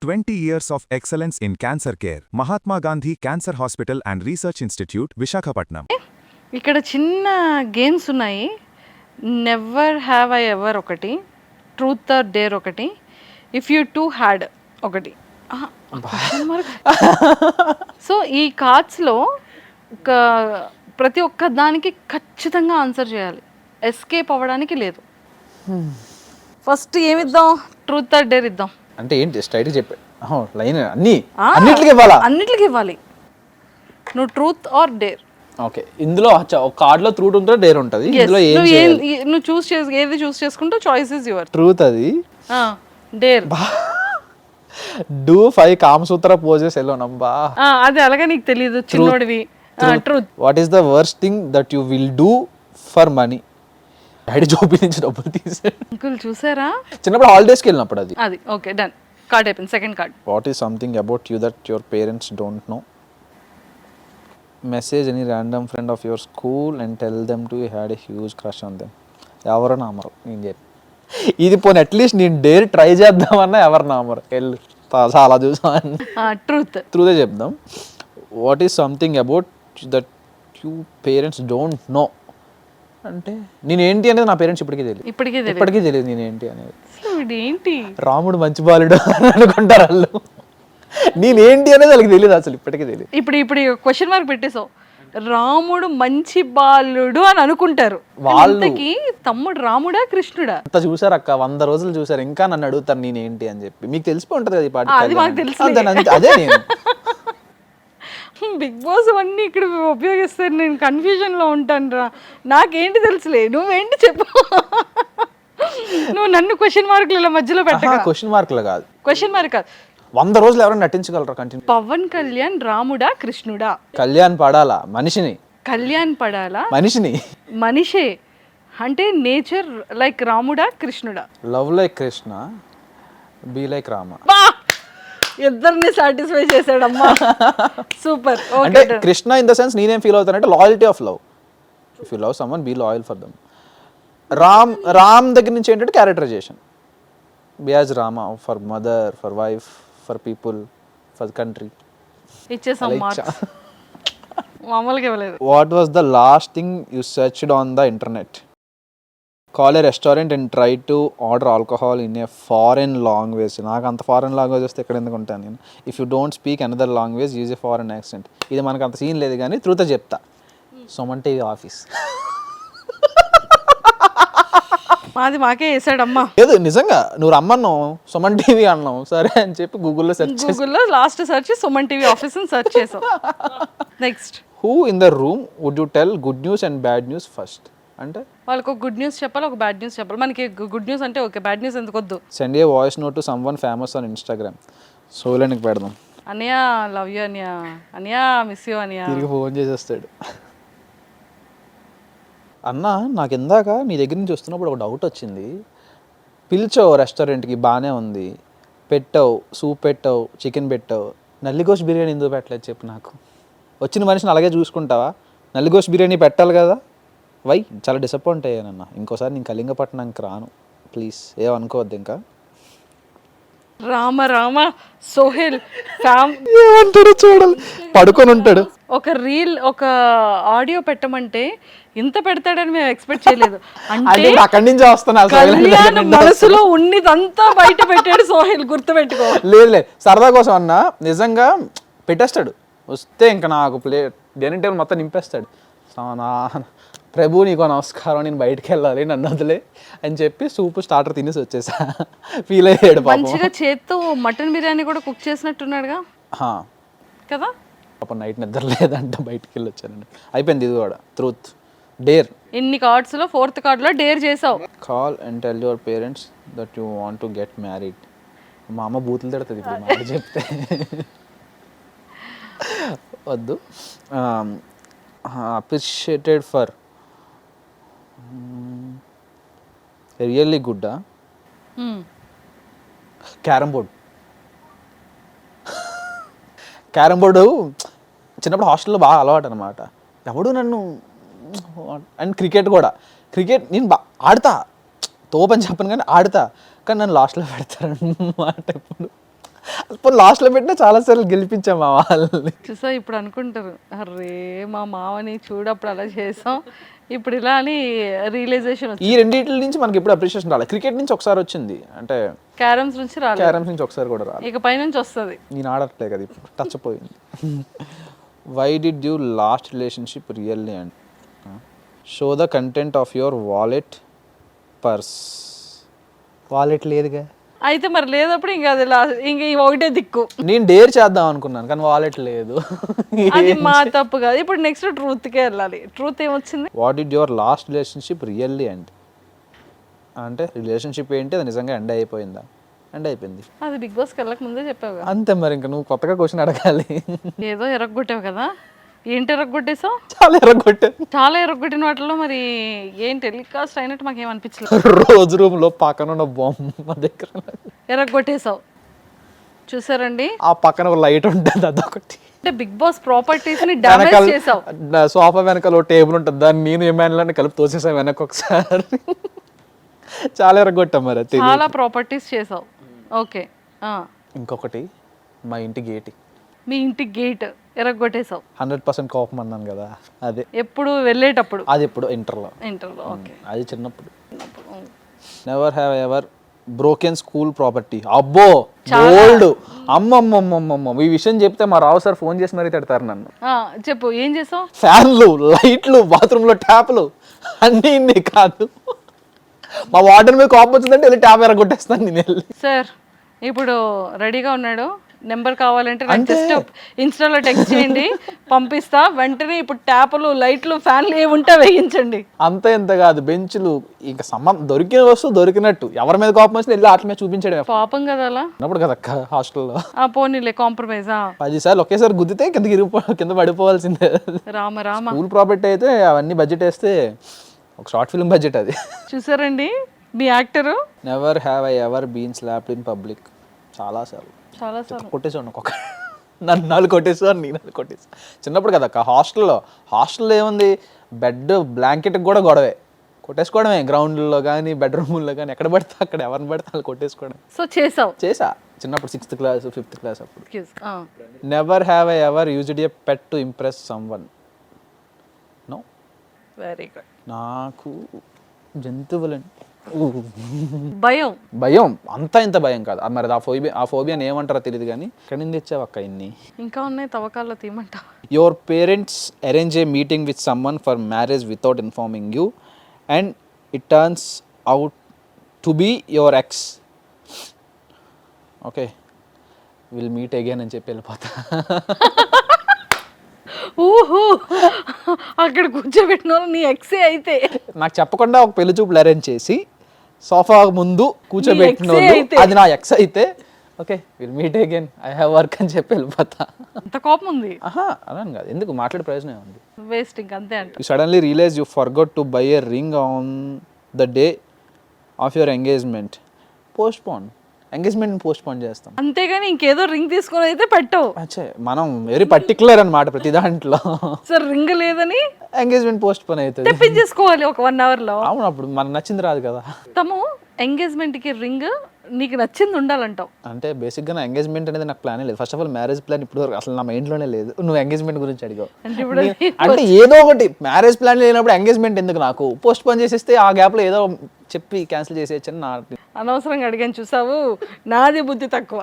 20 years of excellence in cancer care. Mahatma Gandhi Cancer Hospital and Research Institute, Vishakhapatnam. ఇక్కడ చిన్న games ఉన్నాయి. Never have I ever ఒకటి, truth or dare ఒకటి, if you two had ఒకటి. So ఈ కార్డ్స్లో ప్రతి ఒక్క దానికి ఖచ్చితంగా ఆన్సర్ చేయాలి, ఎస్కేప్ అవ్వడానికి లేదు. ఫస్ట్ ఏమిద్దాం, ట్రూత్ ఆర్ డేర్ ఇద్దాం. అంటే ఏంటి స్ట్రైట్ చెప్పాడు లైన్ అన్నిటికీ ఇవ్వాలా? అన్నిటికీ ఇవ్వాలి. నువ్వు ట్రూత్ ఆర్ డేర్. ఓకే, ఇందులో ఒక కార్డ్ లో ట్రూత్ ఉంటుంది, డేర్ ఉంటుంది. ఇందులో నువ్వు ఏది చూస్ చేసుకుంటూ చాయిస్ ఇస్ యువర్. ట్రూత్ అది డేర్. డూ 5 కామసూత్ర పోజెస్ ఎలోనబ్బా. అది అలాగే నీకు తెలియదు, చిన్నోడివి. Truth. What is the worst thing that you will do for money? Daddy జోబీ నుంచి డబ్బులు తీసాడు. అంకుల్ చూసారా చిన్నప్పుడు హాలిడేస్కి వెళ్ళినప్పుడు అది. Okay done. కార్డ్ అయిపోయింది. Second card. What is something about you that your parents don't know? Message any random friend of your school and tell them to you had a huge crush on them. ఎవరు నామరు నేను చెప్పి ఇది పోనీ at least నేను dare try చేద్దామన్నా ఎవరు నామరు వెళ్ళు చాలా చూసాను. ట్రూతే చెప్దాం. What is something about that you parents don't no అంటే నేనేంటి అనేది నా పేరెంట్స్ ఇప్పటికీ తెలియదు నేనేంటి అనేది. ఏంటి రాముడు మంచి బాలుడు అని అనుకుంటారు వాళ్ళు, నేనేంటి అనేది వాళ్ళకి తెలియదు, అసలు ఇప్పటికీ తెలియదు. ఇప్పుడు క్వశ్చన్ మార్క్ పెట్టేసావు. రాముడు మంచి బాలుడు అని అనుకుంటారు వాళ్ళకి. తమ్ముడు రాముడా కృష్ణుడా? అంత చూసారు అక్క, 100 రోజులు చూసారు, ఇంకా నన్ను అడుగుతారు నేనేంటి అని చెప్పి. మీకు తెలిసిపోయి ఉంటది కదా ఈ పాట. అది మాకు తెలుసు. అదే నేను బిగ్ బాస్ అవన్నీ ఇక్కడ ఉపయోగిస్తారు. నేను కన్ఫ్యూజన్ లో ఉంటాను రా. నాకేంటి తెలుసులే, నువ్వేంటి చెప్పు. నువ్వు నన్ను క్వశ్చన్ మార్కుల మధ్యలో పెట్టక. క్వశ్చన్ మార్కులు కాదు, 100 రోజులు ఎవరైనా నటించగలరా కంటిన్యూ? పవన్ కళ్యాణ్ రాముడా కృష్ణుడా? కళ్యాణ్ పడాలా మనిషిని, కళ్యాణ్ పడాలా మనిషిని. మనిషే అంటే నేచర్ లైక్ రాముడా కృష్ణుడా? Love like Krishna, be like Rama. ఇద్దరిని సాటిస్ఫై చేశాడమ్మా. సూపర్. అంటే కృష్ణ ఇన్ ద సెన్స్ నేనేం ఫీల్ అవుతానంటే loyalty of love. If you love someone be loyal for them. Ram దగ్గర నుంచి ఏంటంటే characterization, be as Rama for mother, for wife, for people, for country. ఇచ్చేసాం marks. మామూలుగా ఇవ్వలేదు. What was the last thing you searched on the internet? Call a restaurant and try to order alcohol in a foreign language. నాకు అంత foreign language వస్తే ఎక్కడ ఎందుకు ఉంటాను నేను. If you don't speak another language use a foreign accent. ఇది మనకు అంత సీన్ లేదు కానీ ట్రూత్ చెప్తా. Suman TV office. మాది మాకే వేసాడమ్మా. లేదు నిజంగా, నువ్వు రమ్మన్నావు సుమన్ టీవీ అన్నావు, సరే అని చెప్పి గూగుల్లో last search Suman TV office అని సెర్చ్ చేసావు. Next, who in the room would you tell good news and bad news first? అంటే వాళ్ళకి ఒక గుడ్ న్యూస్ చెప్పాలి, ఒక బ్యాడ్ న్యూస్ చెప్పాలి. మనకి గుడ్ న్యూస్ అంటే ఓకే, బ్యాడ్ న్యూస్ ఎందుకు వద్దు. Send a voice note to someone famous on Instagram. సోలెన్కి పెడదాం. Ania love you, Ania miss you, Ania తిరిగి ఫోన్ చేసేస్తాడు. అన్న నాకు ఇందాక నీ దగ్గర నుంచి వస్తున్నప్పుడు ఒక డౌట్ వచ్చింది. పిలిచావు రెస్టారెంట్కి, బాగానే ఉంది, పెట్టావు, సూప్ పెట్టావు, చికెన్ పెట్టావు, నల్లిగోష్ బిర్యానీ ఎందుకు పెట్టలేదు చెప్పు నాకు. వచ్చిన మనిషిని అలాగే చూసుకుంటావా? నల్లిగోష్ బిర్యానీ పెట్టాలి కదా. వై? చాలా డిసప్పాయింట్ అయ్యానన్న. ఇంకోసారి నేను కళింగపట్నంకి రాను ప్లీజ్, ఏమనుకోవద్దు. ఇంకా రామ రామ సోహెల్ ఏమంటాడో చూడాలి, పడుకొని ఉంటాడు. ఒక రీల్, ఒక ఆడియో పెట్టమంటే ఇంత పెడతాడని మేము ఎక్స్పెక్ట్ చేయలేదు. అంటే అక్కడి నుంచి వస్తున్నా, మనసులో ఉన్నదంతా బయట పెట్టాడు సోహెల్, గుర్తుపెట్టుకో. లేదు సరదా కోసం అన్న, నిజంగా పెట్టేస్తాడు. వస్తే ఇంకా నాకు డైనింగ్ టేబుల్ మొత్తం నింపేస్తాడు. ప్రభు నీకో నమస్కారం, నేను బయటకు వెళ్ళాలి, నన్ను వదిలే అని చెప్పి సూప్ స్టార్టర్ తినేసి వచ్చేసా. ఫీల్ అయ్యాడు. మంచిగా చేత్తో మటన్ బిర్యానీ కూడా కుక్ చేసినట్టున్నాడుగా కదా. పాపం నైట్ నిద్ర లేదంట, బయటికి వెళ్ళి వచ్చానండి. అయిపోయింది ఇది కూడా. Truth dare. ఇన్ని కార్డ్స్ లో 4th కార్డ్ లో డేర్ చేసావు. Call and tell your parents that you want to get married. మా అమ్మ బూతులు తిడుతుంది ఇప్పుడు మాట చెప్తే. వద్దు. Appreciated for really good. Carrom board చిన్నప్పుడు హాస్టల్లో బాగా అలవాటు అనమాట. ఎవడు నన్ను అండ్ క్రికెట్ నేను ఆడతా, తోపని చెప్పను కానీ ఆడతా, కానీ నన్ను లాస్ట్లో పెడతారన్నమాట. ఇప్పుడు లాస్ట్లో పెట్టినా చాలాసార్లు గెలిపించాం మా వాళ్ళని. చూసా ఇప్పుడు అనుకుంటారు, అరే మా మామని చూడప్పుడు అలా చేసాం, ఇప్పుడు ఇలా అని రియలైజేషన్ ఈ రెండింటి నుంచి మనకి ఎప్పుడు అప్రిషియేషన్ రాలేదు. క్రికెట్ నుంచి ఒకసారి వచ్చింది, అంటే క్యారమ్స్ నుంచి రాలేదు, క్యారమ్స్ నుంచి ఒకసారి కూడా రాలేదు. ఇక పైనుంచి వస్తుంది. నేను ఆడట్లే కదా ఇప్పుడు, టచ్ పోయింది. Why did you lost relationship really and show the content of your wallet purse. Wallet లేదుగా, అయితే మరి లేదప్పుడు ఇంకా అది ఇంక ఈ ఒకటే దిక్కు. నేను డేర్ చేద్దాం అనుకున్నాను కానీ వాలెట్ లేదు. అది మా తప్పు కాదు. ఇప్పుడు నెక్స్ట్ ట్రూత్కే వెళ్ళాలి. ట్రూత్ ఏమొచ్చింది? What did your last relationship really end. అంటే రిలేషన్షిప్ ఏంటి, అది నిజంగా ఎండ్ అయిపోయిందా? ఎండ్ అయిపోయింది. అది బిగ్ బాస్కి వెళ్ళక ముందే చెప్పావు. అంతే మరి, ఇంకా నువ్వు కొత్తగా క్వశ్చన్ అడగాలి. ఏదో ఎరగొట్టావు కదా, ఏంటి ఎరగొట్టేసావు? చాలా ఎరగొట్టాను. చాలా ఎరగొట్టిన వాటిలో మరి ఏం టెలికాస్ట్ అయినట్టు మాకేమనిపించలేదు. రోజు రూమ్ లో పక్కన ఉన్న బొమ్మ దగ్గర ఎరగొట్టేసావు. చూసారండి, ఆ పక్కన ఒక లైట్ ఉంటుంది, అదొకటి. అంటే బిగ్ బాస్ ప్రాపర్టీస్ ని డ్యామేజ్ చేసావు. సోఫా వెనకాల టేబుల్ ఉంటుంది, దాన్ని నేను ఏమైనా కలిపి తోసేసాను వెనక ఒకసారి. చాలా ఎరగొట్టాం మరి. చాలా ప్రాపర్టీస్ చేసావు. ఓకే. ఇంకొకటి, మా ఇంటి గేట్. మీ ఇంటి గేట్ ఎరగొట్టేసావు. 100% కోపం అన్నాను కదా, అదే. ఎప్పుడు వెళ్ళేటప్పుడు? అది ఎప్పుడు ఇంటర్లో. ఓకే. అది చిన్నప్పుడు. Never have ever broken school property. అబ్బో ఓల్డ్. అమ్మమ్మమ్మమ్మ, ఈ విషయం చెప్తే మా రావు సార్ ఫోన్ చేసి మరీ తిడతారు నన్ను. చెప్పు, ఏం చేసావు? ఫ్యాన్లు, లైట్లు, బాత్రూంలో ట్యాప్లు అన్నీ ఇన్ని కాదు. మా వార్డెన్ మీద కోపం వచ్చిందంటే వెళ్ళి ట్యాప్ ఎరగొట్టేస్తాను నేను వెళ్ళి. సార్ ఇప్పుడు రెడీగా ఉన్నాడు, నెంబర్ కావాలంటే నాకు జస్ట్ ఇన్స్టాలో టెక్స్ట్ చేయండి, పంపిస్తా వెంటనే. ఇప్పుడు ట్యాపులు, లైట్లు, ఫ్యాన్లు ఏముంటే వేయించండి. అంతే, ఎంత కాదు, బెంచ్లు, ఇంకా దొరికిన వస్తువు దొరికినట్టు. ఎవరి మీద కోపం వచ్చినా వెళ్ళి వాటి మీద చూపించడం. పాపం కదా అలా అన్నప్పుడు కదా హాస్టల్లో. పోనీలే, కాంప్రమైజా. 10 సార్లు ఒకేసారి గుద్దితే కింద పడిపోవాల్సిందే. రామ రామ. స్కూల్ ప్రాపర్టీ అయితే అవన్నీ బడ్జెట్ వేస్తే ఒక షార్ట్ ఫిల్మ్ బడ్జెట్ అది. చూసారండి మీ actor. Never have I ever been slapped in public. చాలా సార్లు కొట్టేసాను. ఒక్కొక్క నన్ను కొట్టేసాను, నేను కొట్టేసాను. చిన్నప్పుడు కదా అక్క, హాస్టల్లో ఏముంది, బెడ్ బ్లాంకెట్కి కూడా గొడవే, కొట్టేసుకోవడమే. గ్రౌండ్లో కానీ బెడ్రూమ్లో కానీ ఎక్కడ పడితే అక్కడ ఎవరిని పడితే వాళ్ళు కొట్టేసుకోవడం. సో చేసా చిన్నప్పుడు 6th క్లాస్ 5th క్లాస్ అప్పుడు. Never have I ever used a pet to impress someone. No. Very good. నాకు జంతువులని భయం. అంతా ఇంత భయం కాదు మరి. ఆ ఫోబియాని ఏమంటారో తెలియదు కానీ ఎక్కడి నుంచి తెచ్చావు అక్క ఇన్ని? ఇంకా ఉన్నాయి, తవ్వకాల్లో తీయమంటావా? Your parents arrange a meeting with someone for marriage without informing you and it turns out to be your ex. Okay, will meet again అని చెప్పి వెళ్ళిపోతా. ఊహు, అక్కడ కూర్చోబెట్టిన నీ ఎక్సే అయితే. నాకు చెప్పకుండా ఒక పెళ్లి చూపులు అరేంజ్ చేసి సోఫా ముందు కూర్చోబెట్టిన అది నా ఎక్స్ అయితే, okay will meet again, I have work అని చెప్పి వెళ్ళిపోతా. అంత కోపం ఉంది? అలాని కాదు, ఎందుకు మాట్లాడే ప్రయోజనం ఉంది. వేస్ట్, ఇంక అంతే అంట. You suddenly realise you forgot to buy a ring on the day of your engagement. Postpone. Engagement postpone చేస్తాం అంతేగాని ఇంకేదో రింగ్ తీసుకొని అయితే పెట్టవు. మనం వెరీ పర్టికులర్ అన్నమాట ప్రతి దాంట్లో. సార్ రింగ్ లేదని ఎంగేజ్మెంట్ పోస్ట్పోన్ అవుతుంది. తెప్పించేసుకోవాలి ఒక 1 hour లో. అవును, అప్పుడు మనకు నచ్చింది రాదు కదా. తము ఎంగేజ్మెంట్ కి రింగ్ నీకు నచ్చింది ఉండాలంటావు. అంటే బేసిక్గా నా ఎంగేజ్మెంట్ అనేది నాకు ప్లానే లేదు. First of all marriage plan ఇప్పుడు అసలు నా మైండ్లోనే లేదు. నువ్వు ఎంగేజ్మెంట్ గురించి అడిగావు అంటే ఏదో ఒకటి మ్యారేజ్ ప్లాన్ లేనప్పుడు ఎంగేజ్మెంట్ ఎందుకు? నాకు పోస్ట్ పోన్ చేసేస్తే ఆ గ్యాప్లో ఏదో చెప్పి క్యాన్సిల్ చేసేయచ్చని నా. అనవసరంగా అడిగాను, చూసావు, నాది బుద్ధి తక్కువ.